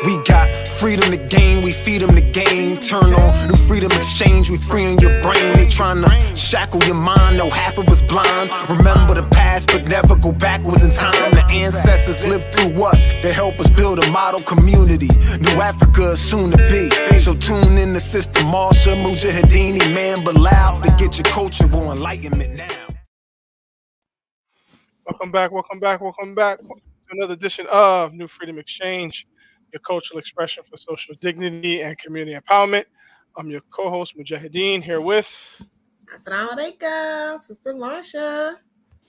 We got freedom to gain, we feed them the game. Turn on new freedom exchange, we freeing your brain. They trying to shackle your mind, no half of us blind. Remember the past, but never go backwards in time. The ancestors lived through us, they help us build a model community. New Africa is soon to be. So tune in to Sister Marsha, Mujahideen, Imam Bilal, to get your cultural enlightenment now. Welcome back to another edition of New Freedom Exchange, your cultural expression for social dignity and community empowerment. I'm your co-host, Mujahideen, here with... Assalamu alaikum, Sister Marsha.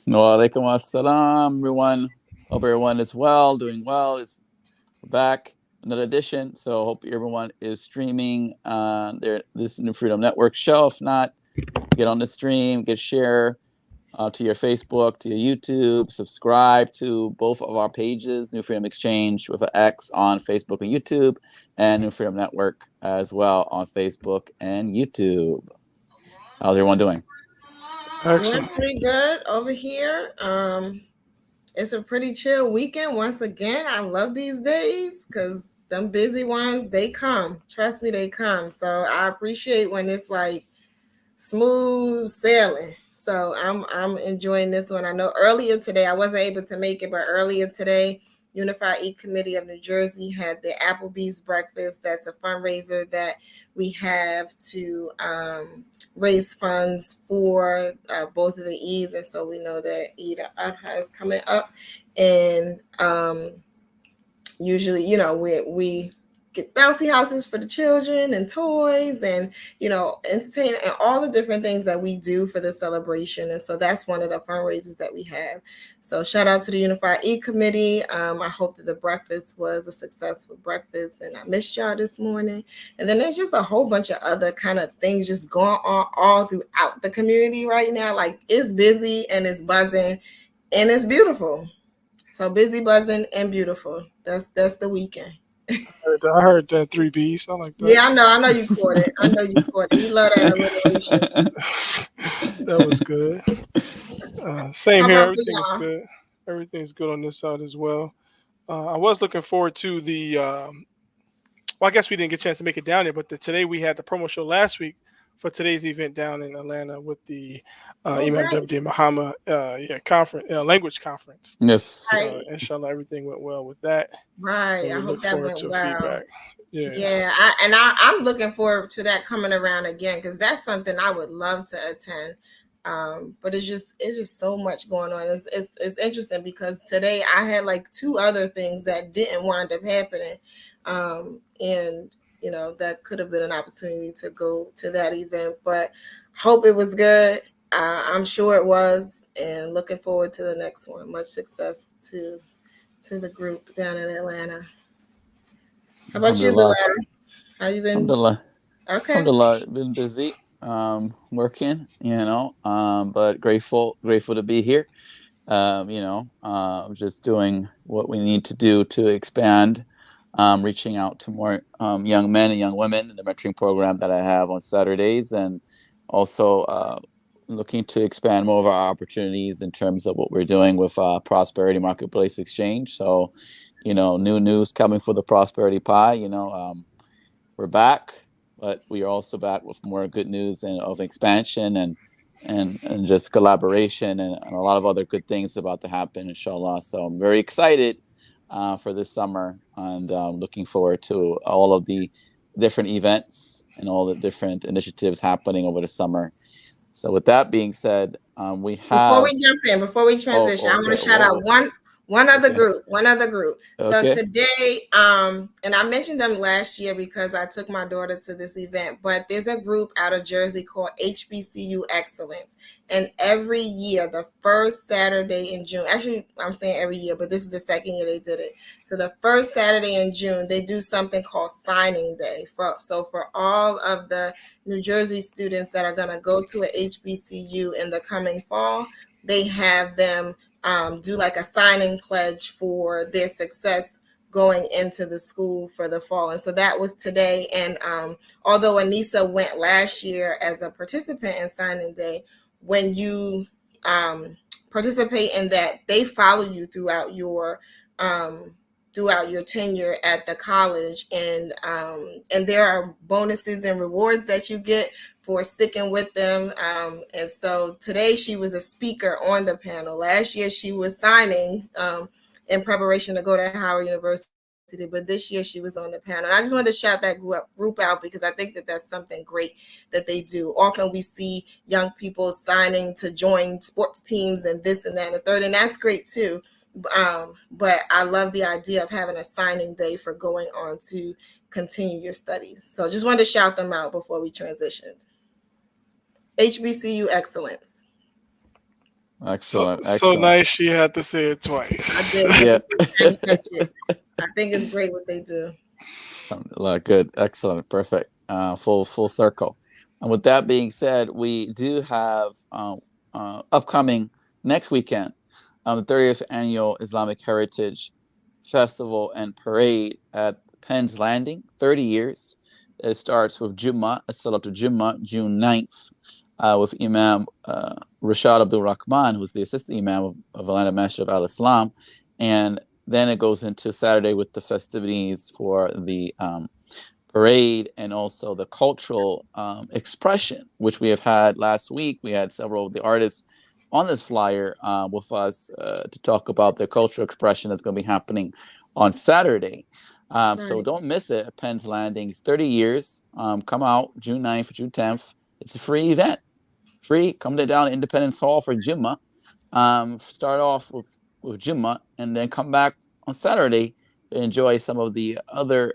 Wa alaikum assalam, everyone. Hope everyone is well, doing well. It's back, another edition. So hope everyone is streaming this New Freedom Network show. If not, get on the stream, share to your Facebook, to your YouTube, subscribe to both of our pages, New Freedom Exchange with an X on Facebook and YouTube, and New Freedom Network as well on Facebook and YouTube. How's everyone doing? Doing pretty good over here. It's a pretty chill weekend once again. I love these days because them busy ones, they come. Trust me, they come. So I appreciate when it's like smooth sailing. So I'm enjoying this one. I know earlier today, I wasn't able to make it, but earlier today, Unified Eat Committee of New Jersey had the Applebee's breakfast. That's a fundraiser that we have to raise funds for both of the Eids. And so we know that Eid al-Adha is coming up. And usually, you know, we get bouncy houses for the children and toys and, you know, entertainment and all the different things that we do for the celebration. And so that's one of the fundraisers that we have. So shout out to the Unified Eat Committee. I hope that the breakfast was a successful breakfast, and I missed y'all this morning. And then there's just a whole bunch of other kind of things just going on all throughout the community right now. Like, it's busy and it's buzzing and it's beautiful. So busy, buzzing, and beautiful. That's the weekend. I heard that 3 B's. I like that. Yeah, I know you caught it. You love that alliteration. That was good. Same here. Everything is good. Everything's good on this side as well. I was looking forward to the. Well, I guess we didn't get a chance to make it down there, but today we had the promo show last week for today's event down in Atlanta with the Imam Bilal Muhammad conference, language conference. Yes. Inshallah, everything went well with that. Right. I hope that went well. Feedback. Yeah. I'm looking forward to that coming around again, because that's something I would love to attend. But it's just so much going on. It's interesting because today I had like 2 other things that didn't wind up happening, and you know, that could have been an opportunity to go to that event, but hope it was good. I'm sure it was, and looking forward to the next one. Much success to the group down in Atlanta. How about you, Bilal? How you been? Alhamdulillah. Okay. Alhamdulillah. Been busy, working, you know, but grateful to be here. Just doing what we need to do to expand. Reaching out to more young men and young women in the mentoring program that I have on Saturdays, and also looking to expand more of our opportunities in terms of what we're doing with Prosperity Marketplace Exchange. So, you know, new news coming for the Prosperity Pie. You know, we're back, but we are also back with more good news and of expansion and just collaboration and a lot of other good things about to happen, inshallah. So I'm very excited for this summer, and looking forward to all of the different events and all the different initiatives happening over the summer. So with that being said, we have... Before we transition, I want to shout out one other group. So today, and I mentioned them last year because I took my daughter to this event, but there's a group out of Jersey called HBCU Excellence. And every year, the first Saturday in June, actually, I'm saying every year, but this is the second year they did it. So the first Saturday in June, they do something called signing day. So for all of the New Jersey students that are going to go to a HBCU in the coming fall, they have them do like a signing pledge for their success going into the school for the fall. And so that was today. And although Anissa went last year as a participant in signing day, when you participate in that, they follow you throughout your throughout your tenure at the college, and there are bonuses and rewards that you get for sticking with them. And so today she was a speaker on the panel. Last year she was signing in preparation to go to Howard University, but this year she was on the panel. And I just wanted to shout that group out because I think that that's something great that they do. Often we see young people signing to join sports teams and this and that and the third, and that's great too. But I love the idea of having a signing day for going on to continue your studies. So just wanted to shout them out before we transitioned. HBCU excellence. Excellent. So nice she had to say it twice. I did. Yeah. I think it's great what they do. Good. Excellent. Perfect. Full circle. And with that being said, we do have upcoming next weekend, the 30th Annual Islamic Heritage Festival and Parade at Penn's Landing, 30 years. It starts with Jummah, Salatul Jummah, June 9th, with Imam Rashad Abdul Rahman, who's the assistant Imam of Atlanta Masjid of Al-Islam. And then it goes into Saturday with the festivities for the parade and also the cultural expression, which we have had last week. We had several of the artists on this flyer with us to talk about the cultural expression that's going to be happening on Saturday. So don't miss it at Penn's Landing. It's 30 years. Come out June 9th, June 10th. It's a free event. Free. Come down to Independence Hall for Jummah. Start off with Jummah and then come back on Saturday to enjoy some of the other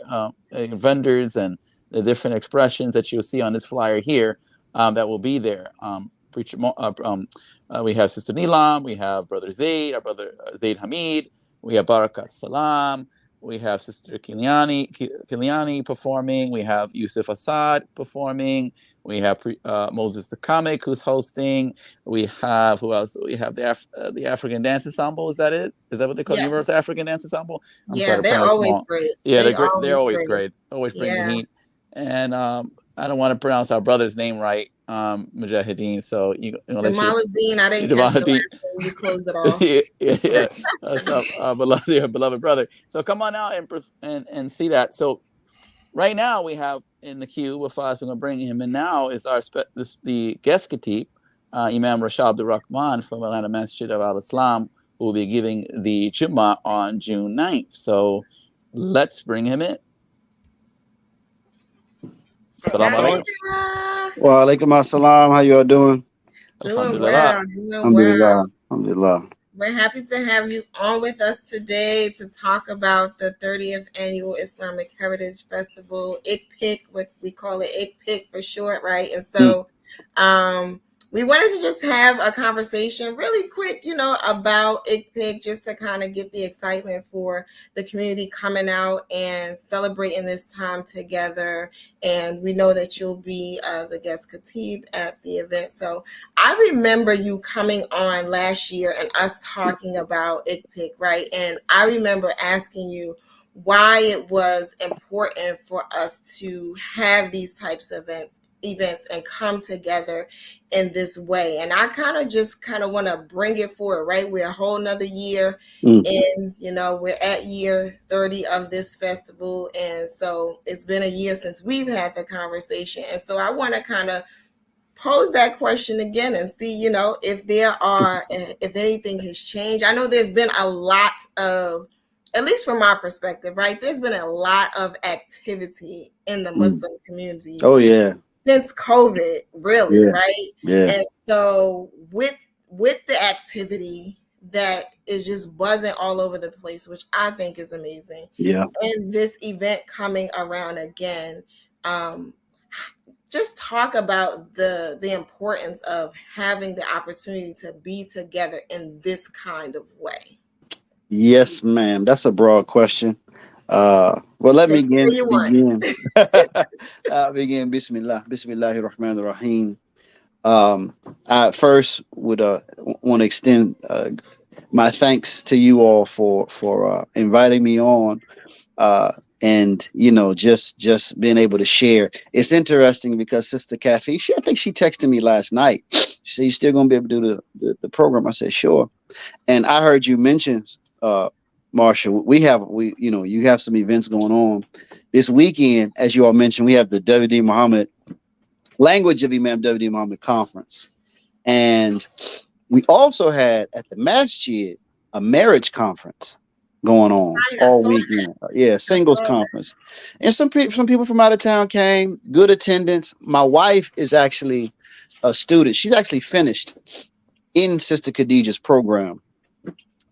vendors and the different expressions that you'll see on this flyer here that will be there. We have Sister Nilam, we have Brother Zaid, our brother Zaid Hamid, we have Barakat Salam, we have Sister Kiliani performing, we have Yusuf Assad performing, we have Moses the Comic who's hosting, we have, who else? We have the African Dance Ensemble, is that it? Is that what they call it? Yes. Universal African Dance Ensemble? They're always great. Yeah, they're always great. Always bring the heat. And I don't want to pronounce our brother's name right, Mujahideen. So Jamaluddin, I didn't catch the last name. You closed it off. yeah. So, beloved brother. So come on out and see that. So right now we have in the queue with us. We're going to bring him in now. Is the guest khatib, Imam Rashad Abdul Rahman from Atlanta Masjid of Al-Islam, who will be giving the Jummah on June 9th. So let's bring him in. Assalamu alaikum. Wa alaikum assalam. How you all doing? Doing well. Alhamdulillah. We're happy to have you on with us today to talk about the 30th Annual Islamic Heritage Festival, ICPIC, what we call it ICPIC for short, right? And so we wanted to just have a conversation really quick, about ICPIC, just to kind of get the excitement for the community coming out and celebrating this time together. And we know that you'll be the guest khatib at the event. So I remember you coming on last year and us talking about ICPIC, right? And I remember asking you why it was important for us to have these types of events and come together in this way. And I kind of want to bring it forward, right? We're a whole nother year in, we're at year 30 of this festival. And so it's been a year since we've had the conversation. And so I want to kind of pose that question again and see, if anything has changed. I know there's been a lot of, at least from my perspective, right? There's been a lot of activity in the Muslim community. Oh, yeah. Since COVID, really, right? Yeah. And so with the activity that is just buzzing all over the place, which I think is amazing. Yeah. And this event coming around again, just talk about the importance of having the opportunity to be together in this kind of way. Yes, ma'am. That's a broad question. Well, let me begin. Begin. Bismillah. Bismillahir Rahmanir Rahim. I first would want to extend my thanks to you all for inviting me on, and just being able to share. It's interesting because Sister Kathy, I think she texted me last night. She said, "You still gonna be able to do the program?" I said, "Sure." And I heard you mention Marsha, you have some events going on this weekend. As you all mentioned, we have the W.D. Muhammad Language of Imam W.D. Muhammad Conference. And we also had at the masjid a marriage conference going on all weekend. Yeah, singles conference. And some people from out of town came, good attendance. My wife is actually a student. She's actually finished in Sister Khadijah's program.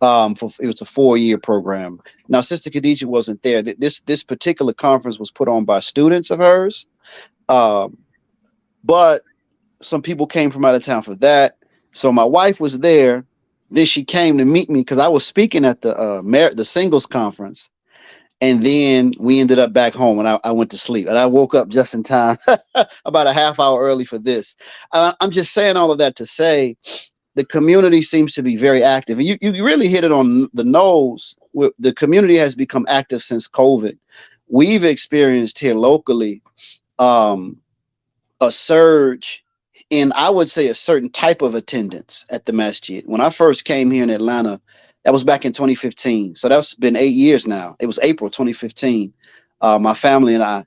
It was a 4-year program. Now, Sister Khadijah wasn't there. This particular conference was put on by students of hers. But some people came from out of town for that. So my wife was there. Then she came to meet me because I was speaking at the singles conference. And then we ended up back home, and I went to sleep. And I woke up just in time, about a half hour early for this. I'm just saying all of that to say the community seems to be very active. And you really hit it on the nose. The community has become active since COVID. We've experienced here locally a surge in, I would say, a certain type of attendance at the masjid. When I first came here in Atlanta, that was back in 2015. So that's been 8 years now. It was April 2015, my family and I.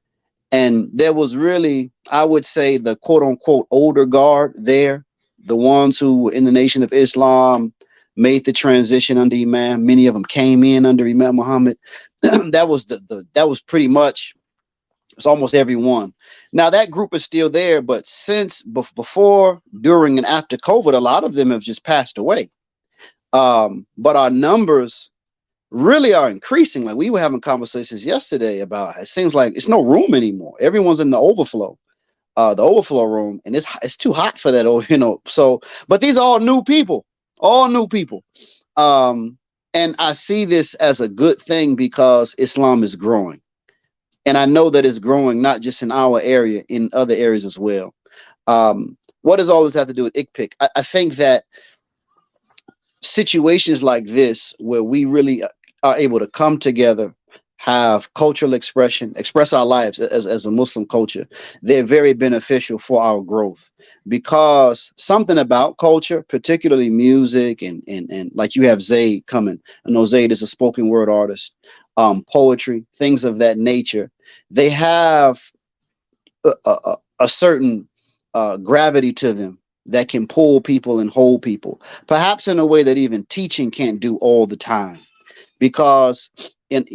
And there was really, I would say, the quote unquote older guard there, the ones who were in the Nation of Islam, made the transition under Imam. Many of them came in under Imam Muhammad. That was pretty much, it's almost everyone. Now that group is still there, but since before, during, and after COVID, a lot of them have just passed away. But our numbers really are increasing. Like we were having conversations yesterday about, it seems like it's no room anymore. Everyone's in the overflow room, and it's too hot for that, So, but these are all new people. And I see this as a good thing because Islam is growing. And I know that it's growing not just in our area, in other areas as well. What does all this have to do with ICPIC? I think that situations like this, where we really are able to come together, have cultural expression, express our lives as a Muslim culture, they're very beneficial for our growth. Because something about culture, particularly music and like you have Zayd coming. I know Zayd is a spoken word artist. Poetry, things of that nature, they have a certain gravity to them that can pull people and hold people, perhaps in a way that even teaching can't do all the time. Because in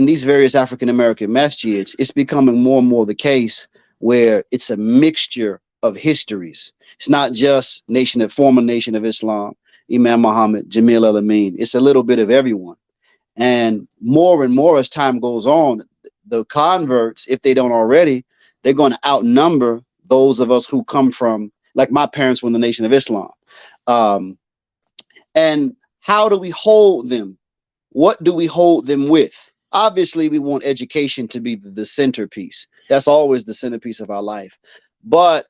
these various African American masjids, it's becoming more and more the case where it's a mixture of histories. It's not just former Nation of Islam, Imam Muhammad, Jamil El-Amin. It's a little bit of everyone. And more as time goes on, the converts, if they don't already, they're going to outnumber those of us who come from, like my parents were in the Nation of Islam. And how do we hold them? What do we hold them with? Obviously, we want education to be the centerpiece. That's always the centerpiece of our life. But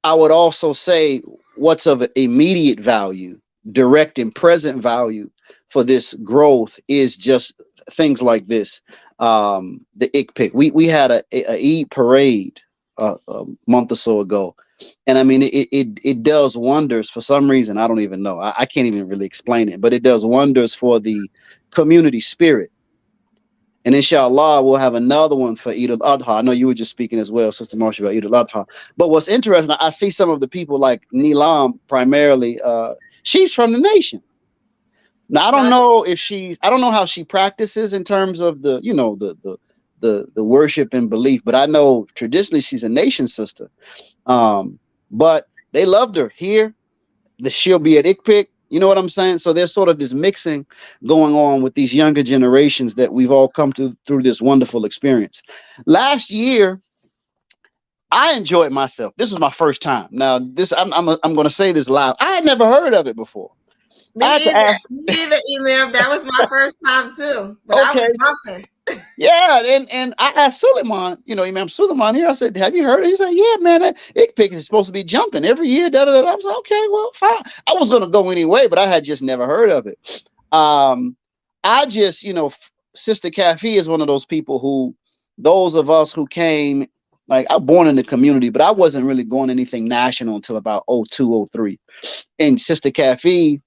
I would also say what's of immediate value, direct and present value for this growth is just things like this. The ICPIC. We had a Eid parade a month or so ago. And I mean, it does wonders for some reason. I don't even know. I can't even really explain it, but it does wonders for the community spirit. And inshallah, we'll have another one for Eid al-Adha. I know you were just speaking as well, Sister Marsha, about Eid al-Adha. But what's interesting, I see some of the people like Nilam primarily. She's from the nation. Now, I don't know how she practices in terms of the worship and belief, but I know traditionally she's a nation sister. But they loved her here. She'll be at ICPIC. You know what I'm saying? So there's sort of this mixing going on with these younger generations that we've all come through this wonderful experience. Last year, I enjoyed myself. This was my first time. Now, I'm going to say this loud. I had never heard of it before. Me either, Imam. That was my first time too. But okay. I was jumping. Yeah, and I asked Suleiman, Imam Suleiman here. I said, "Have you heard it?" He said, "Yeah, man, ICPIC is supposed to be jumping every year." I was like, "Okay, well, fine." I was going to go anyway, but I had just never heard of it. I just, Sister Kafi is one of those people who, those of us who came, like I'm born in the community, but I wasn't really going anything national until about 02, 03. And Sister Kafi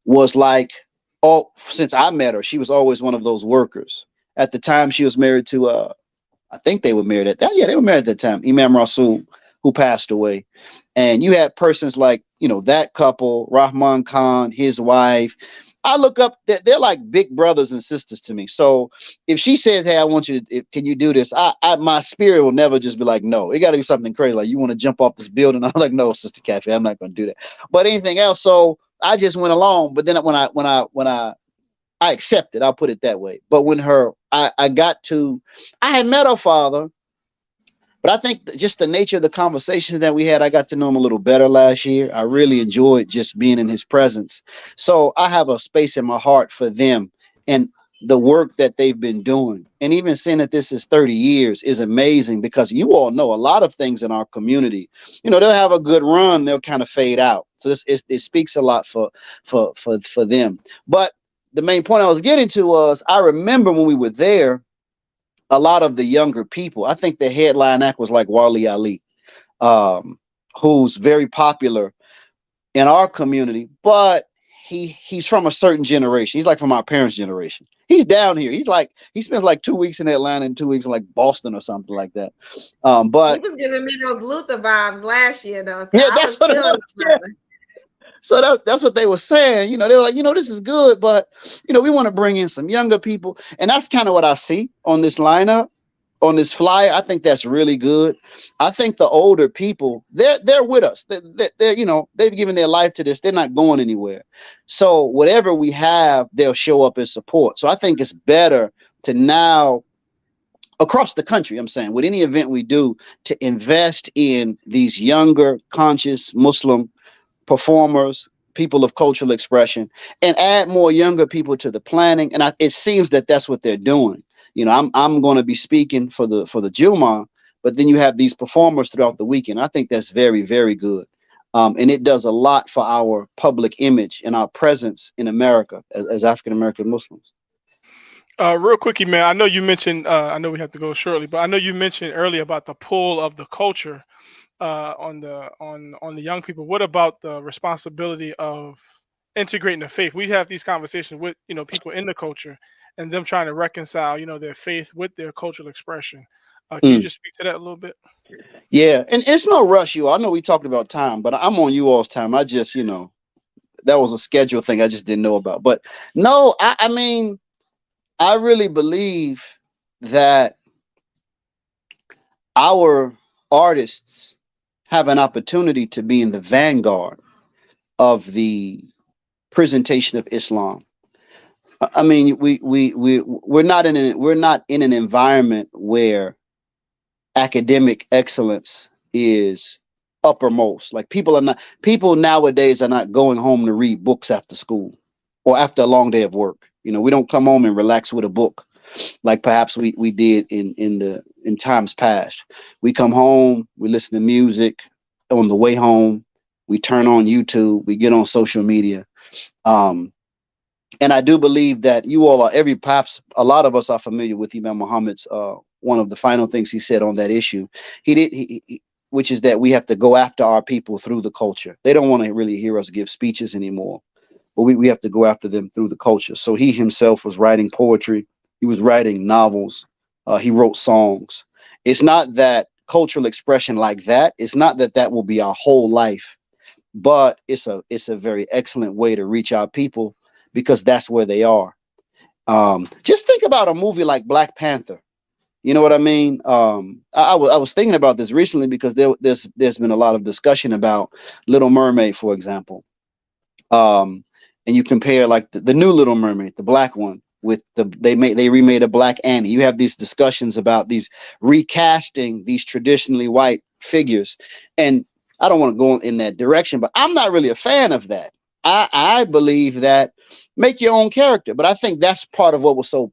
was like all since I met her, she was always one of those workers. At the time, she was married to I think they were married at that. Yeah, they were married at that time. Imam Rasul, who passed away. And you had persons like, that couple, Rahman Khan, his wife. I look up that they're like big brothers and sisters to me. So if she says, "Hey, I want you, can you do this?" My spirit will never just be like, "No." It got to be something crazy. Like, you want to jump off this building? I'm like, "No, Sister Kathy, I'm not going to do that." But anything else, so I just went along. But then I accepted, I'll put it that way. But when I had met her father. But I think just the nature of the conversations that we had, I got to know him a little better last year. I really enjoyed just being in his presence. So I have a space in my heart for them and the work that they've been doing. And even seeing that this is 30 years is amazing, because you all know a lot of things in our community, they'll have a good run, they'll kind of fade out. So it speaks a lot for them. But the main point I was getting to was, I remember when we were there, a lot of the younger people, I think the headline act was like Wali Ali, who's very popular in our community, but he's from a certain generation. He's like from our parents' generation. He's down here. He spends like 2 weeks in Atlanta and 2 weeks in like Boston or something like that. But he was giving me those Luther vibes last year, though. So yeah, that's what it was. So that's what they were saying. They were like, this is good, but we want to bring in some younger people, and that's kind of what I see on this lineup, on this flyer. I think that's really good. I think the older people, they're with us. They're they've given their life to this. They're not going anywhere. So whatever we have, they'll show up and support. So I think it's better to now, across the country, I'm saying, with any event we do, to invest in these younger, conscious Muslim performers, people of cultural expression, and add more younger people to the planning. And it seems that that's what they're doing. I'm going to be speaking for the Jumu'ah, but then you have these performers throughout the weekend. I think that's very, very good. And it does a lot for our public image and our presence in America as African-American Muslims. Real quickly, man, I know you mentioned, I know we have to go shortly, but I know you mentioned earlier about the pull of the culture on the young people. What about the responsibility of integrating the faith? We have these conversations with people in the culture, and them trying to reconcile their faith with their cultural expression. Can you just speak to that a little bit? Yeah, and it's no rush, you all. I know we talked about time, but I'm on you all's time. I just that was a schedule thing I just didn't know about. But no, I mean, I really believe that our artists have an opportunity to be in the vanguard of the presentation of Islam. I mean, we're not in an environment where academic excellence is uppermost. Like, people nowadays are not going home to read books after school or after a long day of work. We don't come home and relax with a book like perhaps we did in times past. We come home, we listen to music on the way home, we turn on YouTube, we get on social media. And I do believe that you all are, perhaps a lot of us are familiar with Imam Muhammad's one of the final things he said on that issue. Which is that we have to go after our people through the culture. They don't want to really hear us give speeches anymore, but we have to go after them through the culture. So he himself was writing poetry. He was writing novels. He wrote songs. It's not that cultural expression like that. It's not that will be our whole life, but it's a very excellent way to reach our people, because that's where they are. Just think about a movie like Black Panther. You know what I mean? I was thinking about this recently, because there's been a lot of discussion about Little Mermaid, for example. And you compare like the new Little Mermaid, the black one, with they remade a Black Annie. You have these discussions about these recasting these traditionally white figures, and I don't want to go in that direction, but I'm not really a fan of that. I believe that make your own character, but I think that's part of what was so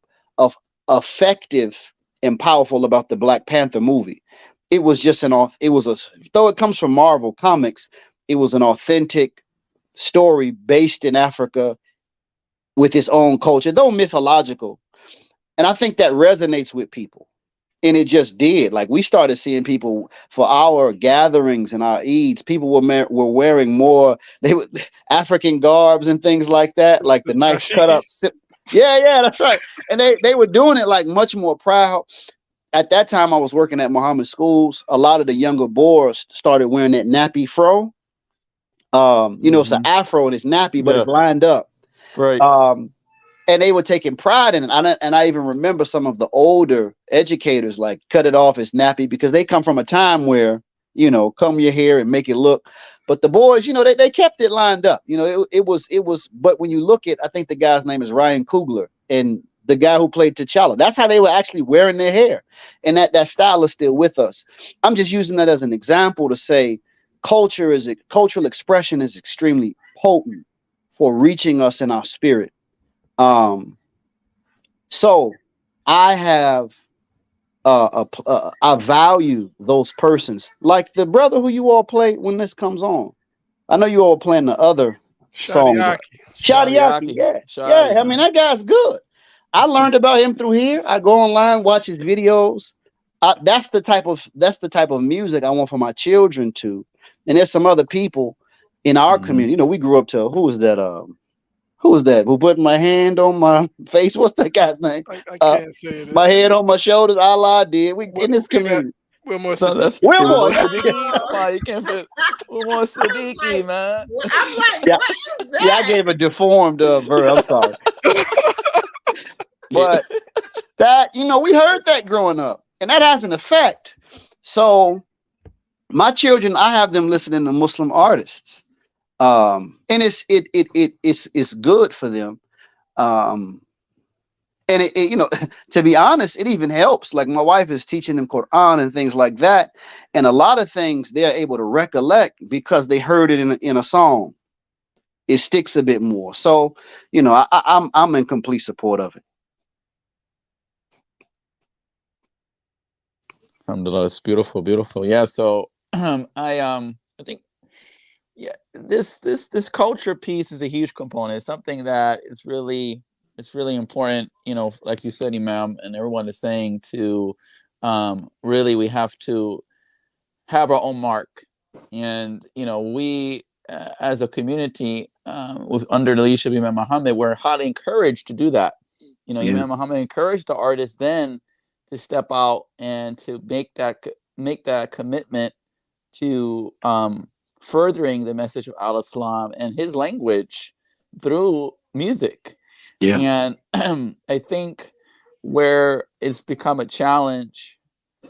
effective and powerful about the Black Panther movie. It was just though it comes from Marvel Comics, it was an authentic story based in Africa with its own culture, though mythological. And I think that resonates with people. And it just did. Like we started seeing people for our gatherings and our Eids, people were wearing more, they were African garbs and things like that, like the nice cut up. Yeah, that's right. And they were doing it like much more proud. At that time, I was working at Muhammad schools. A lot of the younger boys started wearing that nappy fro. It's an afro and it's nappy, but it's lined up. Right. And they were taking pride in it. And I even remember some of the older educators like cut it off as nappy because they come from a time where, comb your hair and make it look. But the boys, they kept it lined up. It was. But when you look at, I think the guy's name is Ryan Coogler, and the guy who played T'Challa, that's how they were actually wearing their hair. And that style is still with us. I'm just using that as an example to say cultural expression is extremely potent for reaching us in our spirit. So I have I value those persons, like the brother who you all play when this comes on. I know you all playing the other songs. Shadiaki. Yeah. I mean, that guy's good. I learned about him through here. I go online, watch his videos. That's the type of music I want for my children to. And there's some other people in our community. We grew up to, who was that? Who put my hand on my face? What's that guy's name? I can't say it. My head on my shoulders. Allah did. We in this community. Wilmore Wilmore. You can't fit Wilmore Siddiqui, man. I'm like, what is that? Yeah, I gave a deformed verb. I'm sorry. But that, we heard that growing up, and that has an effect. So my children, I have them listening to Muslim artists. And it's good for them. And to be honest, it even helps. Like my wife is teaching them Quran and things like that. And a lot of things they're able to recollect because they heard it in a song. It sticks a bit more. So, I'm in complete support of it. Alhamdulillah, it's beautiful, beautiful. Yeah. So I think, yeah, this culture piece is a huge component. It's something that it's really important, like you said, Imam, and everyone is saying to really we have to have our own mark. And we as a community under the leadership of Imam Muhammad, we're highly encouraged to do that. Imam Muhammad encouraged the artists then to step out and to make that commitment to furthering the message of al-Islam and his language through music. Yeah. And I think where it's become a challenge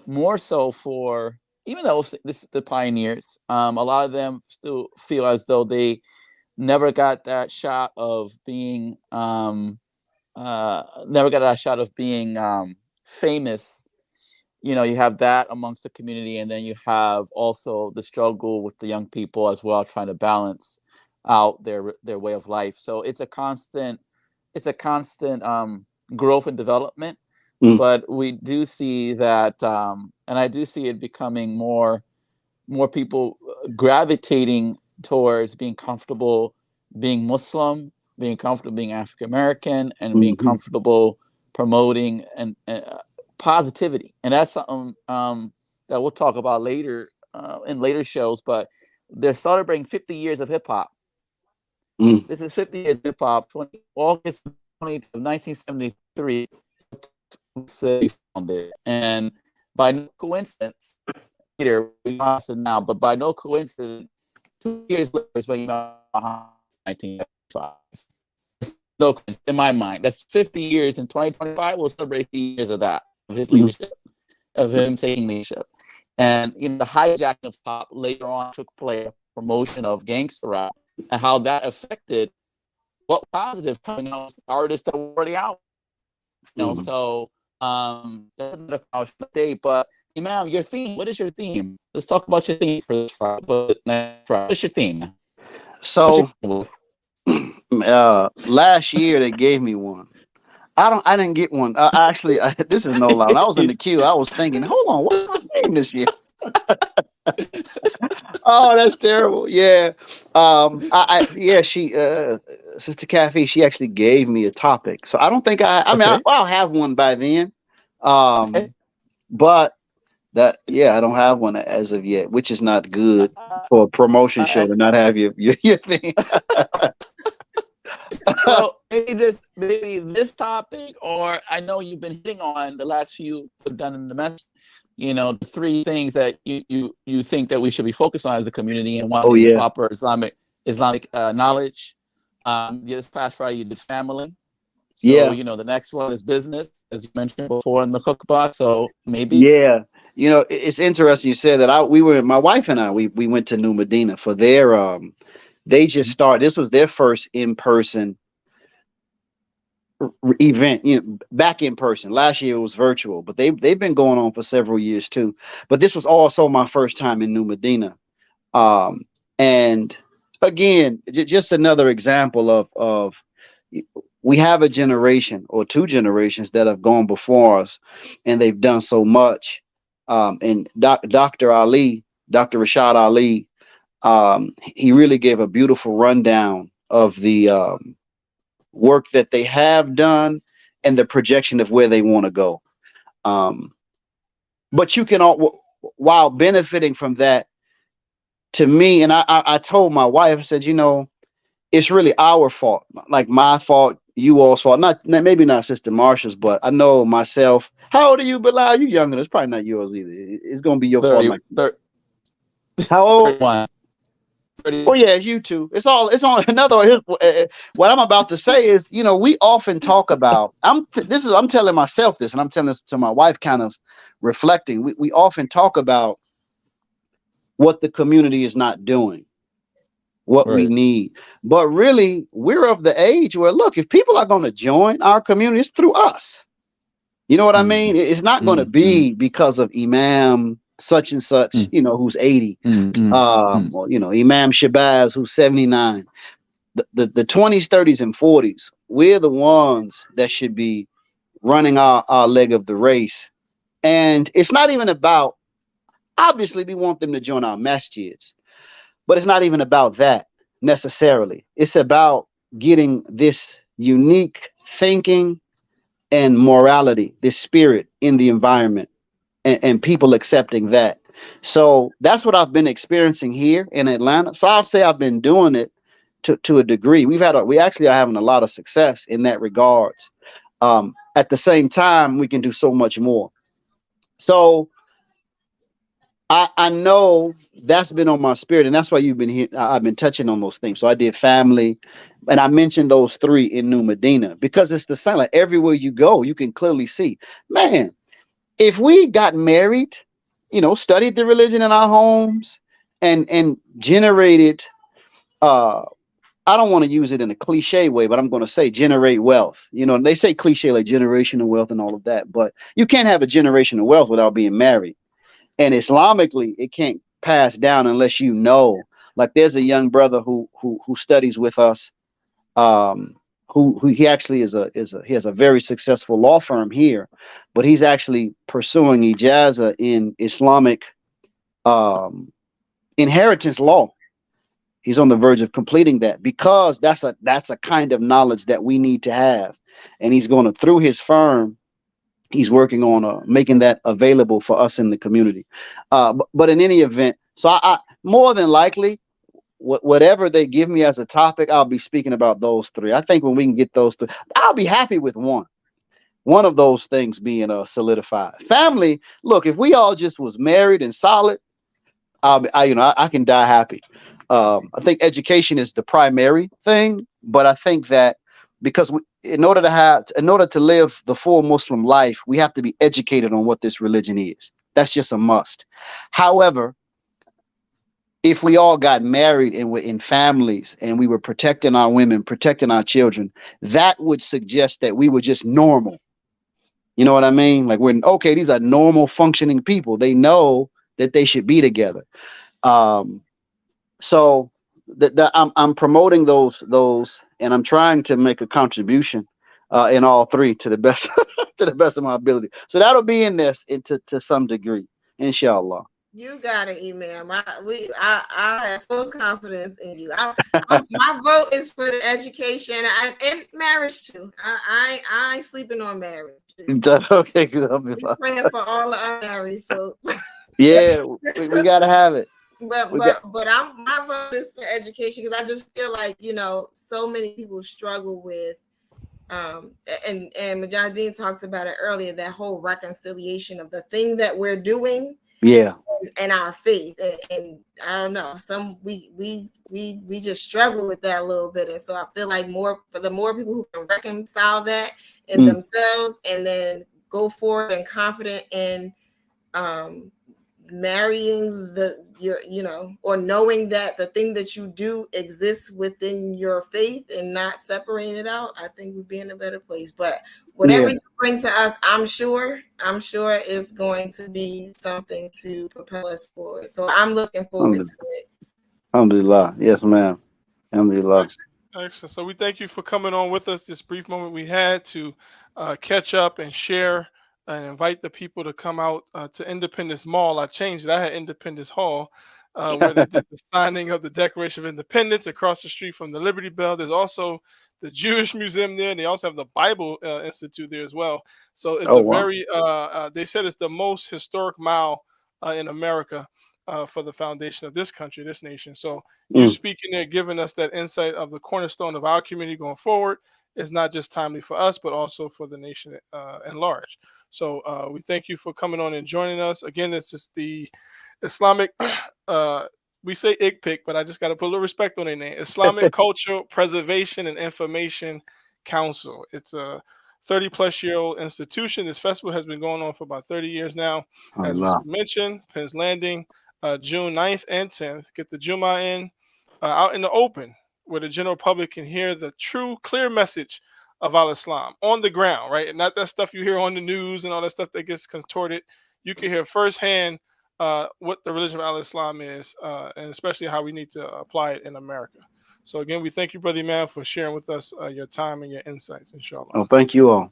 more so for, even though the pioneers, a lot of them still feel as though they never got that shot of being famous. You have that amongst the community, and then you have also the struggle with the young people as well, trying to balance out their way of life. So it's a constant growth and development. But we do see that, and I do see it becoming more people gravitating towards being comfortable being Muslim, being comfortable being African American, and being comfortable promoting and positivity. And that's something that we'll talk about later in later shows. But they're celebrating 50 years of hip hop. This is 50 years of hip hop. August 20 of 1973. And by no coincidence, later we lost it now, but by no coincidence, 2 years later is when 1975. No, in my mind, that's 50 years. In 2025, we'll celebrate 50 years of that, of his leadership, of him taking leadership. And the hijacking of pop later on took place, promotion of gangster rap, and how that affected what positive coming out of artists that were already out. So that's another day. But Imam, your theme, what is your theme? Let's talk about your theme for this Friday. What's your theme? So last year they gave me one. I didn't get one. Actually, this is no lie. When I was in the queue, I was thinking, hold on, what's my name this year? Oh, that's terrible. Yeah. She Sister Kathy, she actually gave me a topic. So I don't think I'll have one by then. But that, yeah, I don't have one as of yet, which is not good for a promotion show to not have your thing. Well, maybe this topic, or I know you've been hitting on the last few put down in the message. The three things that you think that we should be focused on as a community, and one is proper Islamic knowledge. This past Friday you did family. So the next one is business, as you mentioned before in the cookbook. So maybe it's interesting you said that. My wife and I we went to New Medina for their they just started. This was their first in-person event, back in person. Last year it was virtual, but they've been going on for several years too. But this was also my first time in New Medina. And again, just another example of we have a generation or two generations that have gone before us, and they've done so much. And Dr. Rashad Ali, he really gave a beautiful rundown of the work that they have done and the projection of where they want to go. But you can all, while benefiting from that, to me, and I told my wife, I said, it's really our fault, like my fault, you all's fault. Maybe not Sister Marsha's, but I know myself. How old are you, Bilal? You younger. It's probably not yours either. It's gonna be your 30, fault. 30, how old? 31. Oh yeah, you too. It's on another. What I'm about to say is, we often talk about. I'm telling myself this, and I'm telling this to my wife, kind of reflecting. We often talk about what the community is not doing, what we need, but really, we're of the age where, look, if people are going to join our community, it's through us. You know what I mean? It's not going to be because of Imam such and such, who's 80, or Imam Shabazz, who's 79. The 20s, 30s, and 40s, we're the ones that should be running our leg of the race. And it's not even about, obviously, we want them to join our masjids, but it's not even about that necessarily. It's about getting this unique thinking and morality, this spirit in the environment, and people accepting that. So that's what I've been experiencing here in Atlanta. So I'll say I've been doing it to a degree. We actually are having a lot of success in that regards. At the same time, we can do so much more. So I know that's been on my spirit, and that's why you've been here. I've been touching on those things. So I did family, and I mentioned those three in New Medina because it's the same. Like everywhere you go, you can clearly see, man, if we got married, studied the religion in our homes and generated, I don't want to use it in a cliche way, but I'm going to say generate wealth. They say cliche like generational wealth and all of that, but you can't have a generational wealth without being married. And Islamically, it can't pass down unless like there's a young brother who studies with us, who he actually he has a very successful law firm here, but he's actually pursuing ijaza in Islamic inheritance law. He's on the verge of completing that because that's a kind of knowledge that we need to have, and he's going to, through his firm, he's working on making that available for us in the community. But in any event, so I more than likely, whatever they give me as a topic, I'll be speaking about those three. I think when we can get those three, I'll be happy with one of those things being solidified. Family, look, if we all just was married and solid, I can die happy. I think education is the primary thing, but I think that because in order to live the full Muslim life, we have to be educated on what this religion is. That's just a must. However, if we all got married and were in families and we were protecting our women, protecting our children, that would suggest that we were just normal. You know what I mean? Like these are normal functioning people. They know that they should be together. So I'm promoting those, and I'm trying to make a contribution in all three to the best to the best of my ability. So that'll be in this to some degree, inshallah. You got it, Imam. I have full confidence in you. My vote is for the education and marriage too. I ain't sleeping on marriage. Okay, good. We're praying for all the unmarried folks. Yeah, we gotta have it. But my vote is for education, because I just feel like, you know, so many people struggle with and Mujahideen talks about it earlier, that whole reconciliation of the thing that we're doing, and our faith, and I don't know, we just struggle with that a little bit, and so I feel like for the more people who can reconcile that in themselves, and then go forward and confident in marrying or knowing that the thing that you do exists within your faith and not separating it out, I think we'd be in a better place. But whatever you bring to us, I'm sure is going to be something to propel us forward. So I'm looking forward to it. Alhamdulillah. Yes, ma'am. Alhamdulillah. Excellent. So we thank you for coming on with us this brief moment we had to catch up and share and invite the people to come out to Independence Mall. I changed it. I had Independence Hall, where they did the signing of the Declaration of Independence across the street from the Liberty Bell. There's also the Jewish Museum there, and they also have the Bible Institute there as well. So it's very, they said it's the most historic mile in America for the foundation of this country, this nation. So you speaking there, giving us that insight of the cornerstone of our community going forward is not just timely for us, but also for the nation at large. So we thank you for coming on and joining us. Again, it's just the Islamic, we say ICPIC, but I just got to put a little respect on their name. Islamic Cultural Preservation and Information Council. It's a 30-plus-year-old institution. This festival has been going on for about 30 years now. As was mentioned, Penn's Landing, June 9th and 10th. Get the Jummah in, out in the open, where the general public can hear the true, clear message of al-Islam on the ground, right? And not that stuff you hear on the news and all that stuff that gets contorted. You can hear firsthand what the religion of al-Islam is, and especially how we need to apply it in America. So again, we thank you, Brother Imam, for sharing with us your time and your insights, inshallah. Oh, thank you all.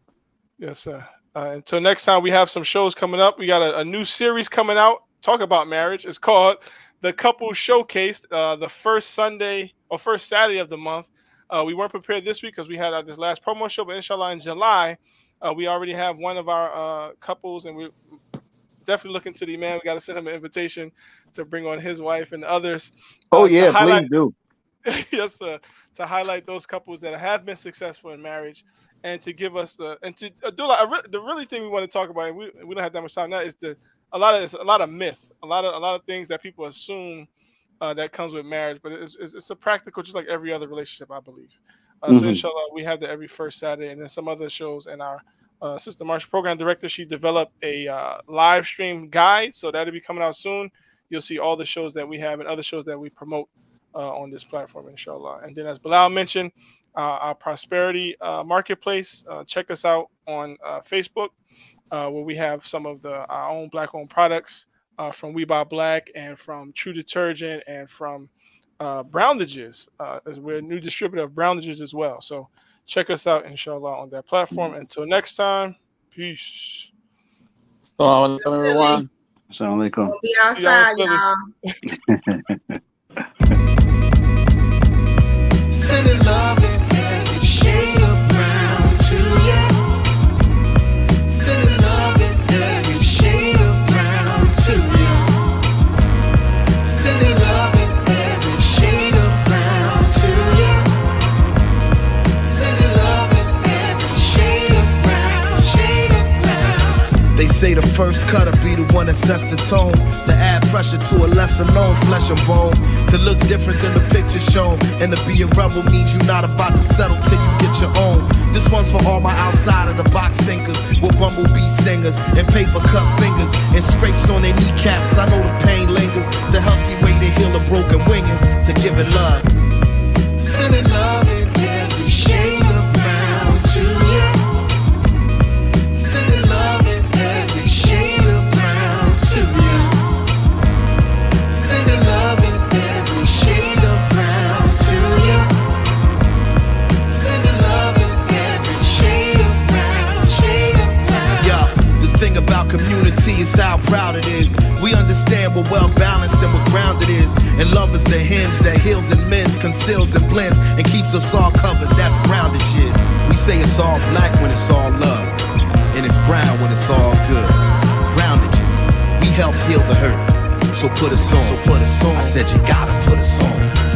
Yes, sir. Until next time, we have some shows coming up. We got a new series coming out, talk about marriage. It's called The Couple Showcase, the first Saturday of the month. We weren't prepared this week because we had this last promo show, but inshallah in July, we already have one of our couples, and we're definitely looking to the man. We got to send him an invitation to bring on his wife and others. Please do. Yes, sir. To highlight those couples that have been successful in marriage, and to give us the really thing we want to talk about. And we don't have that much time now. Is a lot of myth, a lot of things that people assume that comes with marriage, but it's a practical, just like every other relationship, I believe. So inshallah, we have that every first Saturday, and then some other shows. And our Sister Marsha, program director, she developed a live stream guide, so that'll be coming out soon. You'll see all the shows that we have and other shows that we promote on this platform, inshallah. And then, as Bilal mentioned, our prosperity marketplace. Check us out on Facebook, where we have some of our own Black-owned products from We Buy Black, and from True Detergent, and from Browndages. We're a new distributor of Browndages as well. So check us out, inshallah, on that platform. Until next time, peace. Assalamu alaikum, everyone. Assalamu alaikum. We'll be outside, y'all. Sending love in every shade of brown to you. Sending love in every shade of brown to you. Sending love in every shade of brown to you. Sending love in every shade of brown. They say the first cutter be the one that sets the tone, to add pressure to a lesser known flesh and bone, to look different than the picture shown, and to be a rebel means you're not about to settle till you get your own. This one's for all my outside of the box thinkers, with bumblebee stingers and paper cut fingers and scrapes on their kneecaps. I know the pain lingers. The healthy way to heal a broken wing is to give it love. Sending love in every shade of brown to you. Sending love in every shade of brown to you. Sending love in every shade of brown to you. Sending love in every shade of brown, shade of brown. Yeah, the thing about community is how proud it is. We understand what well balanced and what grounded is. And love is the hinge that heals and mends, conceals and blends, and keeps us all covered. That's grounded shit. We say it's all black when it's all love. And it's ground when it's all good. Groundages, we help heal the hurt. So put us on. I said you gotta put us on.